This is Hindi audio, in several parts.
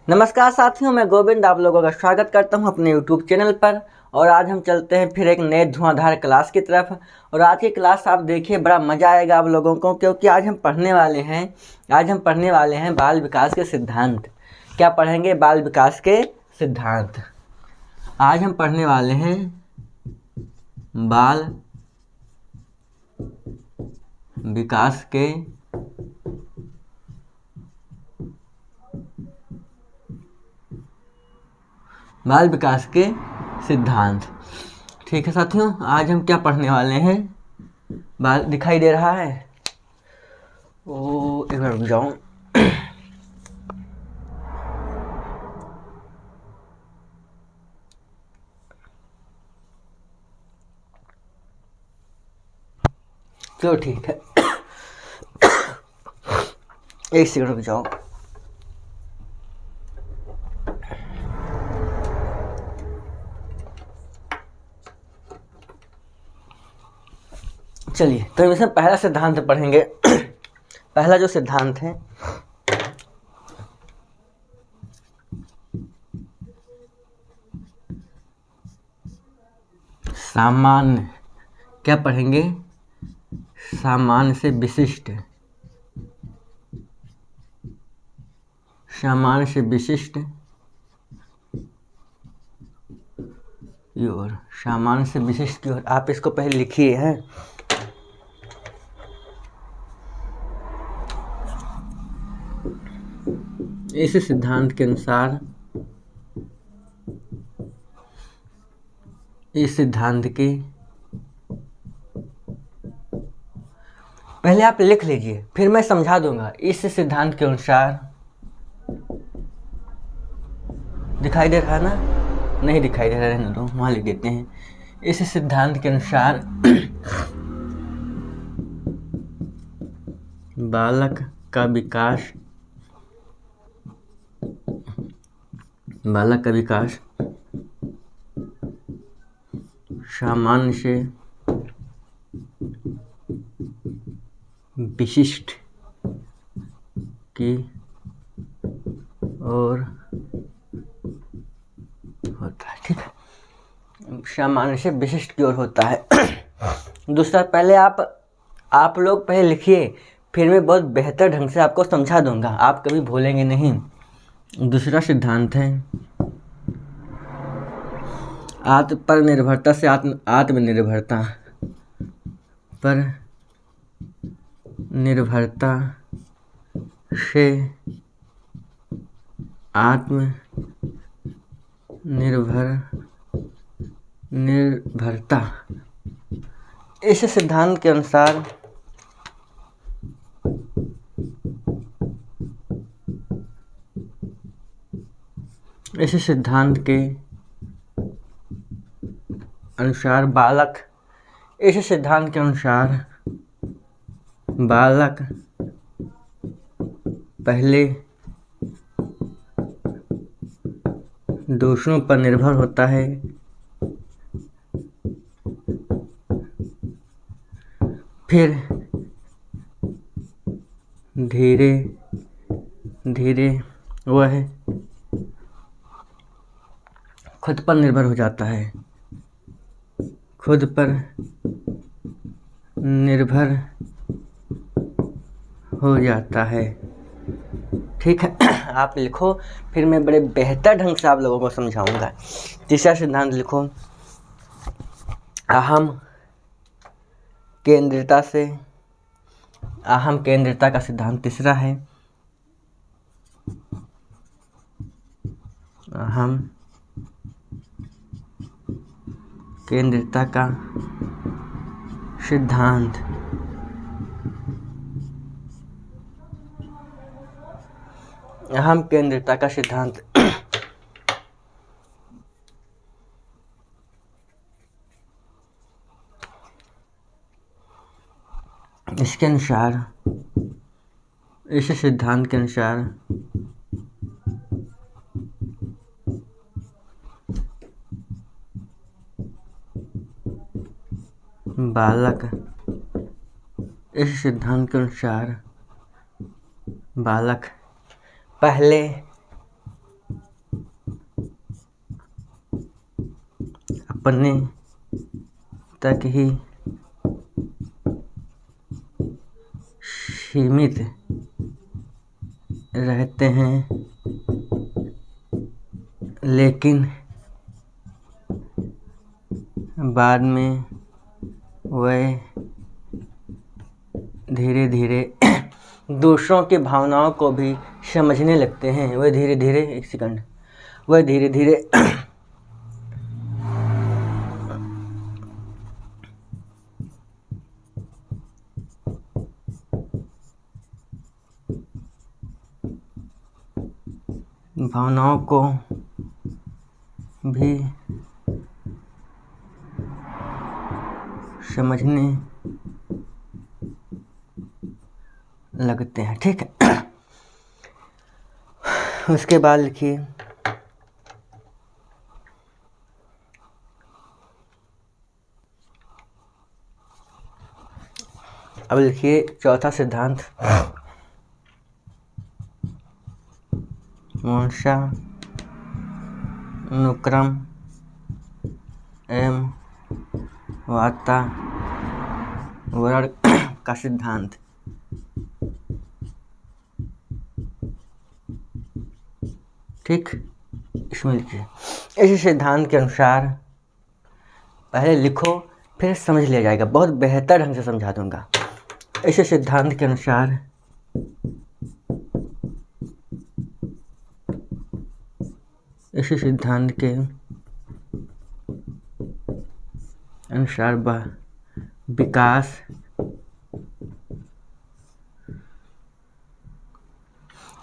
नमस्कार साथियों, मैं गोविंद आप लोगों का स्वागत करता हूं अपने YouTube चैनल पर। और आज हम चलते हैं फिर एक नए धुआंधार क्लास की तरफ। और आज की क्लास आप देखिए, बड़ा मज़ा आएगा आप लोगों को, क्योंकि आज हम पढ़ने वाले हैं बाल विकास के सिद्धांत। क्या पढ़ेंगे? बाल विकास के सिद्धांत। आज हम पढ़ने वाले हैं बाल विकास के सिद्धांत। ठीक है साथियों, आज हम क्या पढ़ने वाले हैं? बाल दिखाई दे रहा है? एक बार रुक जाऊं। चलो ठीक है, एक सेकंड रुक जाओ। चलिए, तो इसमें पहला सिद्धांत पढ़ेंगे। पहला जो सिद्धांत है, सामान्य। क्या पढ़ेंगे? सामान्य से विशिष्ट। सामान्य से विशिष्ट की ओर। सामान्य से विशिष्ट की ओर। आप इसको पहले लिखिए हैं। इस सिद्धांत के अनुसार, इस सिद्धांत के पहले आप लिख लीजिए, फिर मैं समझा दूंगा। इस सिद्धांत के अनुसार, दिखाई दे रहा है ना? नहीं दिखाई दे रहा, रहने दो, वहां लिख देते हैं। इस सिद्धांत के अनुसार बालक का विकास सामान्य से विशिष्ट की ओर होता है। ठीक है, सामान्य से विशिष्ट की ओर होता है। दूसरा, पहले आप लोग पहले लिखिए, फिर मैं बहुत बेहतर ढंग से आपको समझा दूंगा, आप कभी भूलेंगे नहीं। दूसरा सिद्धांत है पर निर्भरता से आत्मनिर्भरता। पर निर्भरता से निर्भरता। इस सिद्धांत के अनुसार बालक पहले दूसरों पर निर्भर होता है, फिर धीरे धीरे वह खुद पर निर्भर हो जाता है। खुद पर निर्भर हो जाता है। ठीक है, आप लिखो, फिर मैं बड़े बेहतर ढंग से आप लोगों को समझाऊंगा। तीसरा सिद्धांत लिखो, अहम केंद्रिता का सिद्धांत तीसरा है। अहम केंद्रिता का सिद्धांत इसके अनुसार, इस सिद्धांत के अनुसार बालक पहले अपने तक ही सीमित रहते हैं, लेकिन बाद में वह धीरे धीरे दूसरों की भावनाओं को भी समझने लगते हैं। वह धीरे धीरे भावनाओं को भी समझने लगते हैं। ठीक है। उसके बाद लिखिए, अब लिखिए चौथा सिद्धांत, वंशानुक्रम एवं वातावरण का सिद्धांत। ठीक, इसमें लिखिए, इस सिद्धांत के अनुसार, पहले लिखो फिर समझ लिया जाएगा, बहुत बेहतर ढंग से समझा दूंगा। इस सिद्धांत के अनुसार विकास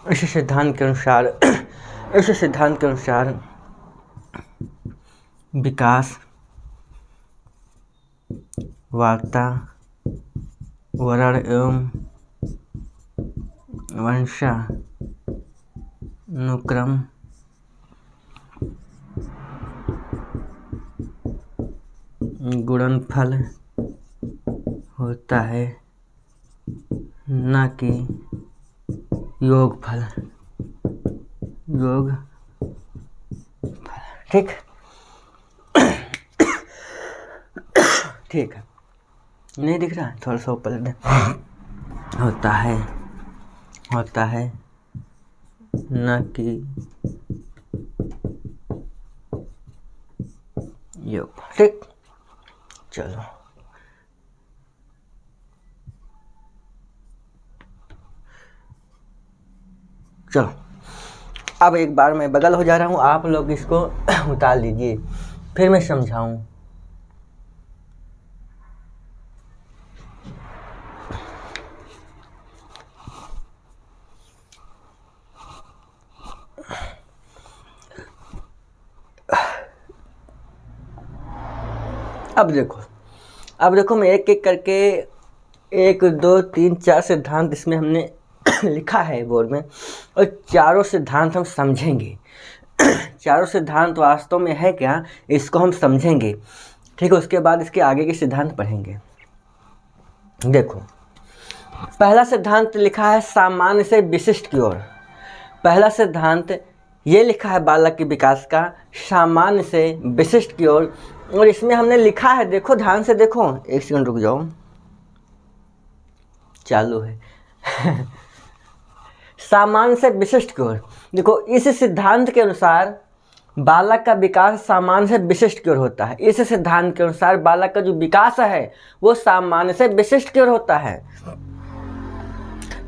इस सिद्धांत के अनुसार विकास वातावरण एवं वंशानुक्रम गुणनफल होता है, न कि योगफल। ठीक ठीक है, नहीं दिख रहा, थोड़ा सा ऊपर दे। होता है न कि योग। ठीक, चलो अब एक बार मैं बगल हो जा रहा हूँ, आप लोग इसको उतार लीजिए, फिर मैं समझाऊं। अब देखो मैं एक एक करके 1 2 3 4 सिद्धांत इसमें हमने लिखा है बोर्ड में, और चारों सिद्धांत हम समझेंगे। चारों सिद्धांत वास्तव में है क्या, इसको हम समझेंगे। ठीक है, उसके बाद इसके आगे के सिद्धांत पढ़ेंगे। देखो, पहला सिद्धांत लिखा है सामान्य से विशिष्ट की ओर। पहला सिद्धांत ये लिखा है बालक के विकास का सामान्य से विशिष्ट की ओर, और इसमें हमने लिखा है, देखो ध्यान से देखो, एक सेकंड रुक जाओ, चालू है। सामान्य से विशिष्ट की ओर। देखो, इस सिद्धांत के अनुसार बालक का विकास सामान्य से विशिष्ट की ओर होता है। इस सिद्धांत के अनुसार बालक का जो विकास है वो सामान्य से विशिष्ट की ओर होता है।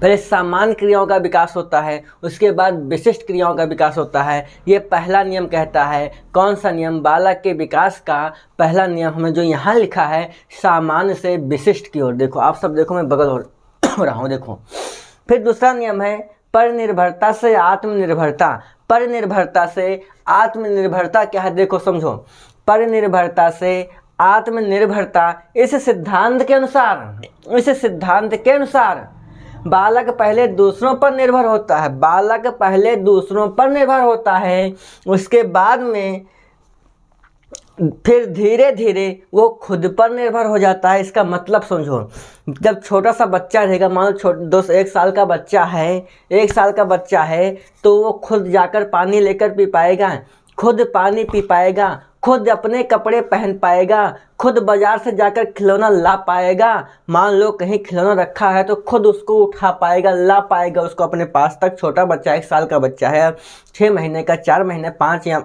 पहले सामान्य क्रियाओं का विकास होता है, उसके बाद विशिष्ट क्रियाओं का विकास होता है। ये पहला नियम कहता है। कौन सा नियम? बालक के विकास का पहला नियम हमें जो यहाँ लिखा है, सामान्य से विशिष्ट की ओर। देखो, आप सब देखो, मैं बगल हो रहा हूँ, देखो। फिर दूसरा नियम है परनिर्भरता से आत्मनिर्भरता। परनिर्भरता से आत्मनिर्भरता क्या है, देखो समझो। परनिर्भरता से आत्मनिर्भरता, इस सिद्धांत के अनुसार बालक पहले दूसरों पर निर्भर होता है। बालक पहले दूसरों पर निर्भर होता है, उसके बाद में फिर धीरे धीरे वो खुद पर निर्भर हो जाता है। इसका मतलब समझो, जब छोटा सा बच्चा रहेगा, मान लो 1 साल का बच्चा है, तो वो खुद जाकर पानी लेकर पी पाएगा, खुद पानी पी पाएगा, खुद अपने कपड़े पहन पाएगा, खुद बाजार से जाकर खिलौना ला पाएगा। मान लो कहीं खिलौना रखा है तो खुद उसको उठा पाएगा, ला पाएगा उसको अपने पास तक। छोटा बच्चा 1 साल का बच्चा है, 6 महीने का, 4 महीने, 5 या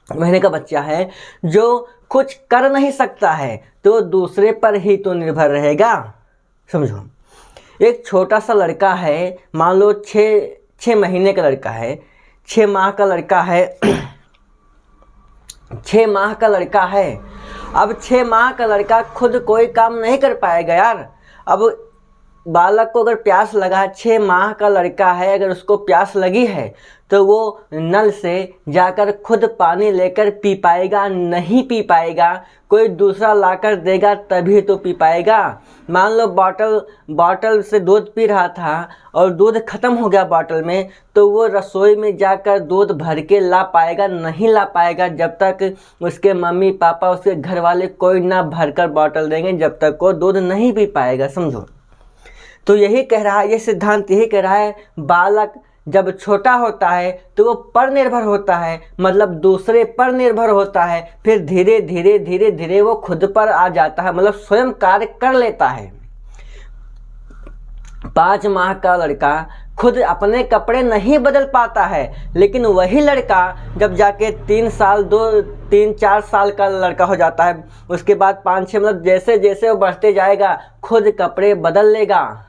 महीने का बच्चा है जो कुछ कर नहीं सकता है तो दूसरे पर ही तो निर्भर रहेगा। समझो, एक छोटा सा लड़का है, मान लो 6 महीने का लड़का है, 6 माह का लड़का है 6 माह का लड़का है। अब 6 माह का लड़का खुद कोई काम नहीं कर पाएगा यार। अब बालक को अगर प्यास लगा, 6 माह का लड़का है, अगर उसको प्यास लगी है तो वो नल से जाकर खुद पानी लेकर पी पाएगा? नहीं पी पाएगा, कोई दूसरा लाकर देगा तभी तो पी पाएगा। मान लो बॉटल से दूध पी रहा था और दूध ख़त्म हो गया बॉटल में, तो वो रसोई में जाकर दूध भर के ला पाएगा? नहीं ला पाएगा, जब तक उसके मम्मी पापा, उसके घर वाले कोई ना भर कर बॉटल देंगे, जब तक वो दूध नहीं पी पाएगा। समझो, तो यही कह रहा है, ये सिद्धांत यही कह रहा है, बालक जब छोटा होता है तो वो पर निर्भर होता है, मतलब दूसरे पर निर्भर होता है, फिर धीरे धीरे धीरे धीरे वो खुद पर आ जाता है, मतलब स्वयं कार्य कर लेता है। 5 माह का लड़का खुद अपने कपड़े नहीं बदल पाता है, लेकिन वही लड़का जब जाके 3-4 साल का लड़का हो जाता है, उसके बाद 5-6, मतलब जैसे जैसे वो बढ़ते जाएगा खुद कपड़े बदल लेगा,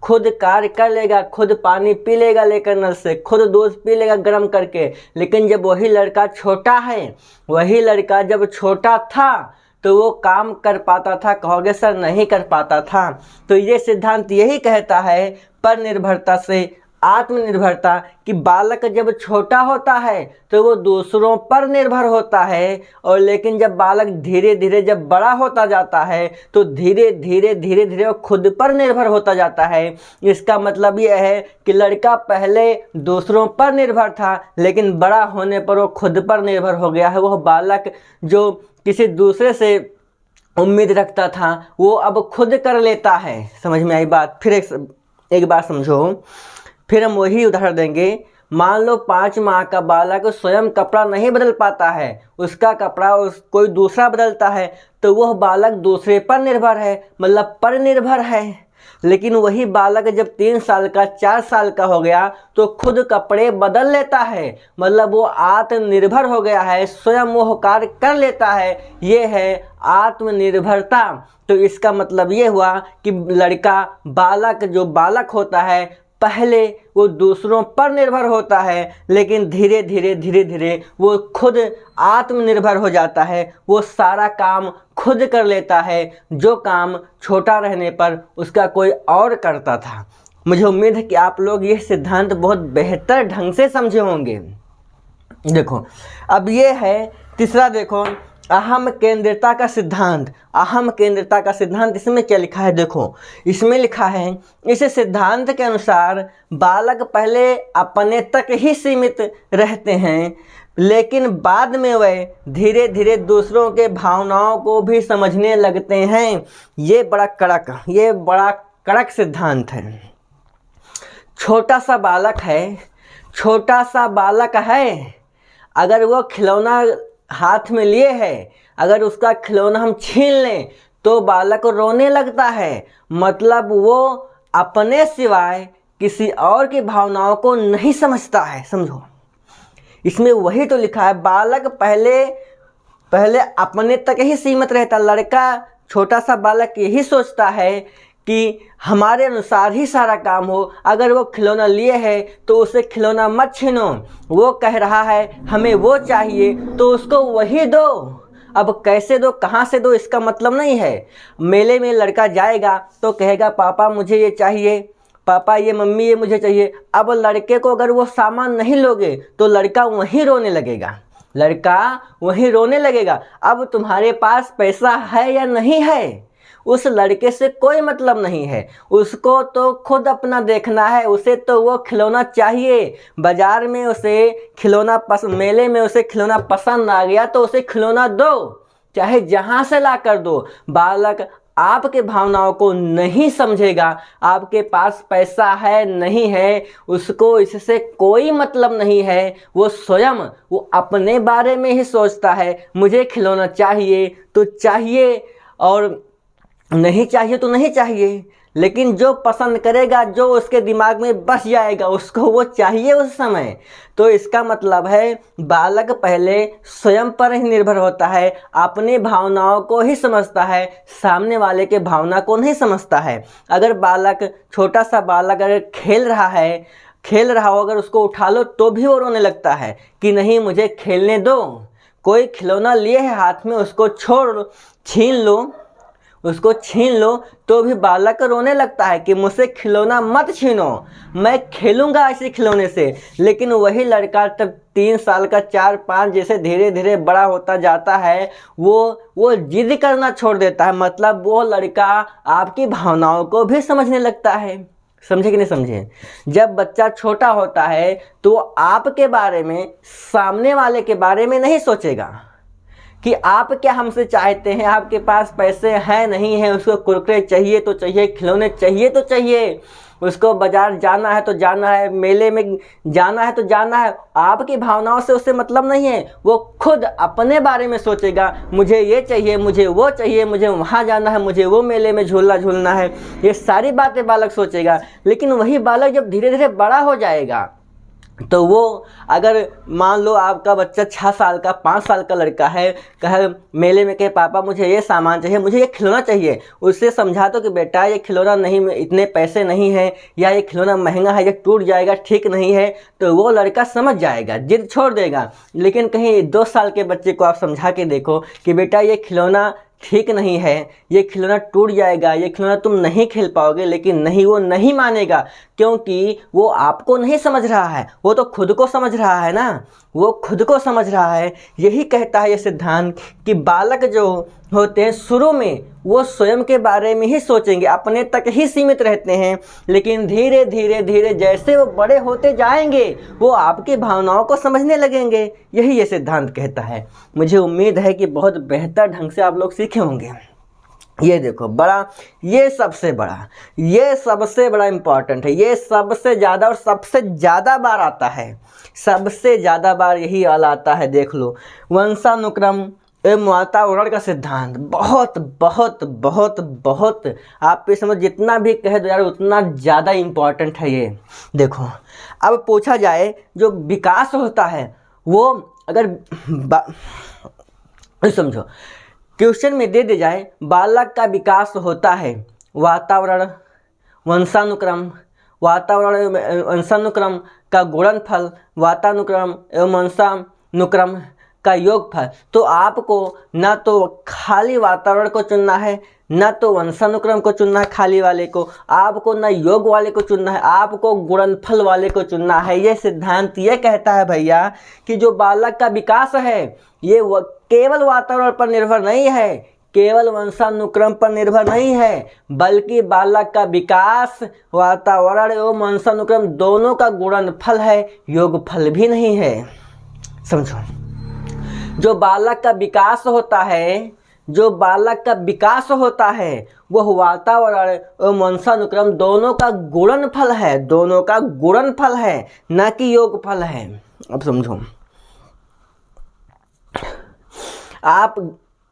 खुद कार्य कर लेगा, खुद पानी पी लेगा लेकर नल से, खुद दूध पी लेगा गर्म करके। लेकिन जब वही लड़का छोटा है, वही लड़का जब छोटा था तो वो काम कर पाता था? कहोगे सर नहीं कर पाता था। तो ये सिद्धांत यही कहता है पर निर्भरता से आत्मनिर्भरता, कि बालक जब छोटा होता है तो वो दूसरों पर निर्भर होता है, और लेकिन जब बालक धीरे धीरे जब बड़ा होता जाता है तो धीरे धीरे वो खुद पर निर्भर होता जाता है। इसका मतलब ये है कि लड़का पहले दूसरों पर निर्भर था, लेकिन बड़ा होने पर वो खुद पर निर्भर हो गया है। वह बालक जो किसी दूसरे से उम्मीद रखता था वो अब खुद कर लेता है। समझ में आई बात? फिर एक बार समझो, फिर हम वही उदाहरण देंगे। मान लो 5 माह का बालक स्वयं कपड़ा नहीं बदल पाता है, उसका कपड़ा कोई दूसरा बदलता है, तो वह बालक दूसरे पर निर्भर है, मतलब पर निर्भर है। लेकिन वही बालक जब 3 साल का, 4 साल का हो गया तो खुद कपड़े बदल लेता है, मतलब वो आत्मनिर्भर हो गया है, स्वयं वो कार्य कर लेता है। ये है आत्मनिर्भरता। तो इसका मतलब ये हुआ कि लड़का, बालक जो बालक होता है, पहले वो दूसरों पर निर्भर होता है, लेकिन धीरे धीरे वो खुद आत्मनिर्भर हो जाता है, वो सारा काम खुद कर लेता है, जो काम छोटा रहने पर उसका कोई और करता था। मुझे उम्मीद है कि आप लोग ये सिद्धांत बहुत बेहतर ढंग से समझे होंगे। देखो, अब ये है तीसरा, देखो, अहम केंद्रिता का सिद्धांत। अहम केंद्रिता का सिद्धांत, इसमें क्या लिखा है? देखो, इसमें लिखा है, इस सिद्धांत के अनुसार बालक पहले अपने तक ही सीमित रहते हैं, लेकिन बाद में वे धीरे धीरे दूसरों के भावनाओं को भी समझने लगते हैं। ये बड़ा कड़क सिद्धांत है। छोटा सा बालक है, अगर वो खिलौना हाथ में लिए है, अगर उसका खिलौना हम छीन लें तो बालक रोने लगता है, मतलब वो अपने सिवाय किसी और की भावनाओं को नहीं समझता है। समझो, इसमें वही तो लिखा है, बालक पहले अपने तक ही सीमित रहता। लड़का, छोटा सा बालक यही सोचता है कि हमारे अनुसार ही सारा काम हो। अगर वो खिलौना लिए है तो उसे खिलौना मत छीनो, वो कह रहा है हमें वो चाहिए तो उसको वही दो। अब कैसे दो, कहाँ से दो, इसका मतलब नहीं है। मेले में लड़का जाएगा तो कहेगा पापा मुझे ये चाहिए, पापा ये, मम्मी ये मुझे चाहिए। अब लड़के को अगर वो सामान नहीं लोगे तो लड़का वहीं रोने लगेगा। अब तुम्हारे पास पैसा है या नहीं है, उस लड़के से कोई मतलब नहीं है, उसको तो खुद अपना देखना है। उसे तो वो खिलौना चाहिए। बाजार में उसे खिलौना मेले में उसे खिलौना पसंद आ गया तो उसे खिलौना दो, चाहे जहाँ से ला कर दो। बालक आपके भावनाओं को नहीं समझेगा, आपके पास पैसा है नहीं है उसको इससे कोई मतलब नहीं है, वो स्वयं वो अपने बारे में ही सोचता है, मुझे खिलौना चाहिए तो चाहिए और नहीं चाहिए तो नहीं चाहिए। लेकिन जो पसंद करेगा, जो उसके दिमाग में बस जाएगा, उसको वो चाहिए उस समय। तो इसका मतलब है बालक पहले स्वयं पर ही निर्भर होता है, अपनी भावनाओं को ही समझता है, सामने वाले के भावना को नहीं समझता है। अगर बालक, छोटा सा बालक अगर खेल रहा हो, अगर उसको उठा लो तो भी वो रोने लगता है कि नहीं मुझे खेलने दो। कोई खिलौना लिए है हाथ में, उसको उसको छीन लो तो भी बालक रोने लगता है कि मुझसे खिलौना मत छीनो, मैं खेलूंगा ऐसे खिलौने से। लेकिन वही लड़का तब 3 साल का, 4-5 जैसे धीरे धीरे बड़ा होता जाता है, वो जिद करना छोड़ देता है। मतलब वो लड़का आपकी भावनाओं को भी समझने लगता है। समझे कि नहीं समझे? जब बच्चा छोटा होता है तो आपके बारे में, सामने वाले के बारे में नहीं सोचेगा कि आप क्या हमसे चाहते हैं, आपके पास पैसे हैं नहीं हैं, उसको कुरकुरे चाहिए तो चाहिए, खिलौने चाहिए तो चाहिए, उसको बाजार जाना है तो जाना है, मेले में जाना है तो जाना है। आपकी भावनाओं से उससे मतलब नहीं है, वो खुद अपने बारे में सोचेगा, मुझे ये चाहिए, मुझे वो चाहिए, मुझे वहाँ जाना है, मुझे वो मेले में झूला झूलना है, ये सारी बातें बालक सोचेगा। लेकिन वही बालक जब धीरे धीरे बड़ा हो जाएगा तो वो, अगर मान लो आपका बच्चा 6 साल का, 5 साल का लड़का है, कहे मेले में कहे पापा मुझे ये सामान चाहिए, मुझे ये खिलौना चाहिए, उससे समझा दो कि बेटा ये खिलौना नहीं, इतने पैसे नहीं हैं, या ये खिलौना महंगा है, ये टूट जाएगा, ठीक नहीं है, तो वो लड़का समझ जाएगा, जिद छोड़ देगा। लेकिन कहीं 2 साल के बच्चे को आप समझा के देखो कि बेटा ये खिलौना ठीक नहीं है, ये खिलौना टूट जाएगा, ये खिलौना तुम नहीं खेल पाओगे, लेकिन नहीं, वो नहीं मानेगा, क्योंकि वो आपको नहीं समझ रहा है, वो तो खुद को समझ रहा है ना, वो खुद को समझ रहा है। यही कहता है ये सिद्धांत कि बालक जो होते हैं शुरू में वो स्वयं के बारे में ही सोचेंगे, अपने तक ही सीमित रहते हैं, लेकिन धीरे धीरे धीरे जैसे वो बड़े होते जाएंगे वो आपकी भावनाओं को समझने लगेंगे। यही ये सिद्धांत कहता है। मुझे उम्मीद है कि बहुत बेहतर ढंग से आप लोग सीखे होंगे। ये देखो ये सबसे बड़ा इम्पॉर्टेंट है, ये सबसे ज़्यादा और सबसे ज़्यादा बार आता है, सबसे ज़्यादा बार यही वाला आता है। देख लो, वंशानुक्रम एवं वातावरण का सिद्धांत बहुत बहुत बहुत बहुत, आप पे समझ जितना भी कह दो यार उतना ज़्यादा इम्पॉर्टेंट है ये। देखो, अब पूछा जाए जो विकास होता है वो, अगर समझो क्वेश्चन में दे दिया जाए बालक का विकास होता है वातावरण, वंशानुक्रम का गुणनफल, वातानुक्रम एवं वंशानुक्रम का योगफल, तो आपको ना तो खाली वातावरण को चुनना है, ना तो वंशानुक्रम को चुनना है खाली वाले को, आपको ना योग वाले को चुनना है, आपको गुणनफल वाले को चुनना है। ये सिद्धांत ये कहता है भैया कि जो बालक का विकास है ये केवल वातावरण पर निर्भर नहीं है, केवल वंशानुक्रम पर निर्भर नहीं है, बल्कि बालक का विकास वातावरण एवं वंशानुक्रम दोनों का गुणनफल है, योगफल भी नहीं है। समझो, जो बालक का विकास होता है वह वातावरण एवं वंशानुक्रम दोनों का गुणनफल है, न कि योगफल है। अब समझो, आप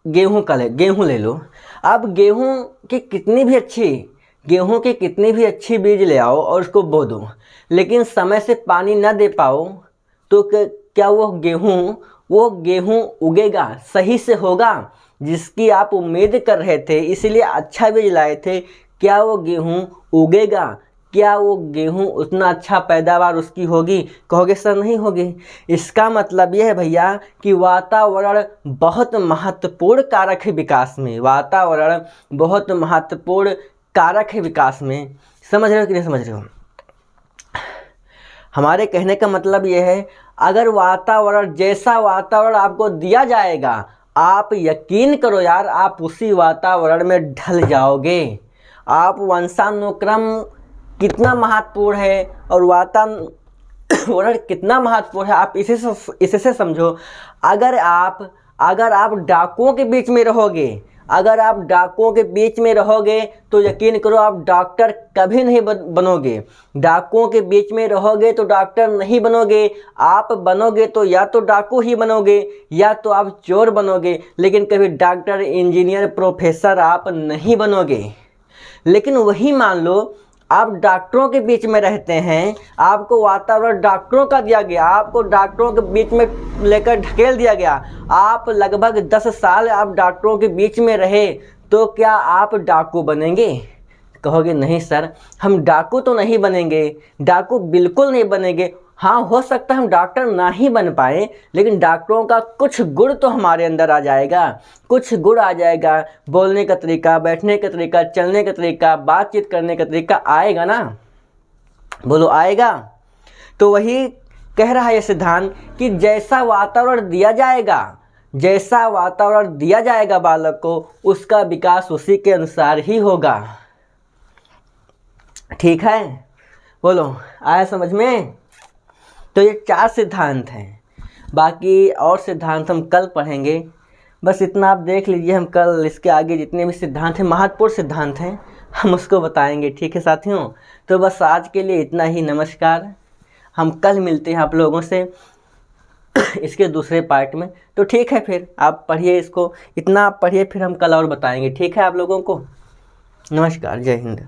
गेहूं ले लो, आप गेहूं की कितनी भी अच्छी बीज ले आओ और उसको बो दो, लेकिन समय से पानी न दे पाओ तो क्या वो गेहूं उगेगा, सही से होगा? जिसकी आप उम्मीद कर रहे थे, इसलिए अच्छा बीज लाए थे, क्या वो गेहूं उगेगा? क्या वो गेहूं उतना अच्छा पैदावार उसकी होगी? कहोगे सर नहीं होगी। इसका मतलब यह है भैया कि वातावरण बहुत महत्वपूर्ण कारक है विकास में, वातावरण बहुत महत्वपूर्ण कारक है विकास में। समझ रहे हो कि नहीं समझ रहे हो? हमारे कहने का मतलब यह है, अगर जैसा वातावरण आपको दिया जाएगा, आप यकीन करो यार, आप उसी वातावरण में ढल जाओगे। आप वंशानुक्रम कितना महत्वपूर्ण है और वातावरण कितना महत्वपूर्ण है, आप इसे से समझो। अगर आप डाकुओं के बीच में रहोगे, अगर आप डाकुओं के बीच में रहोगे तो यकीन करो आप डॉक्टर कभी नहीं बनोगे। डाकुओं के बीच में रहोगे तो डॉक्टर नहीं बनोगे। आप बनोगे तो या तो डाकू ही बनोगे या तो आप चोर बनोगे, लेकिन कभी डॉक्टर, इंजीनियर, प्रोफेसर आप नहीं बनोगे। लेकिन वही मान लो आप डॉक्टरों के बीच में रहते हैं, आपको वातावरण डॉक्टरों का दिया गया, आपको डॉक्टरों के बीच में लेकर ढकेल दिया गया, आप लगभग 10 साल आप डॉक्टरों के बीच में रहे, तो क्या आप डाकू बनेंगे? कहोगे नहीं सर, हम डाकू तो नहीं बनेंगे, डाकू बिल्कुल नहीं बनेंगे। हाँ, हो सकता है हम डॉक्टर ना ही बन पाए, लेकिन डॉक्टरों का कुछ गुण तो हमारे अंदर आ जाएगा, कुछ गुण आ जाएगा। बोलने का तरीका, बैठने का तरीका, चलने का तरीका, बातचीत करने का तरीका आएगा ना, बोलो आएगा। तो वही कह रहा है ये सिद्धांत कि जैसा वातावरण दिया जाएगा, जैसा वातावरण दिया जाएगा बालक को, उसका विकास उसी के अनुसार ही होगा। ठीक है, बोलो आया समझ में? तो ये 4 सिद्धांत हैं, बाकी और सिद्धांत हम कल पढ़ेंगे। बस इतना आप देख लीजिए, हम कल इसके आगे जितने भी सिद्धांत हैं, महत्वपूर्ण सिद्धांत हैं, हम उसको बताएंगे। ठीक है साथियों, तो बस आज के लिए इतना ही। नमस्कार, हम कल मिलते हैं आप लोगों से इसके दूसरे पार्ट में। तो ठीक है, फिर आप पढ़िए इसको, इतना आप पढ़िए, फिर हम कल और बताएंगे। ठीक है आप लोगों को। नमस्कार, जय हिंद।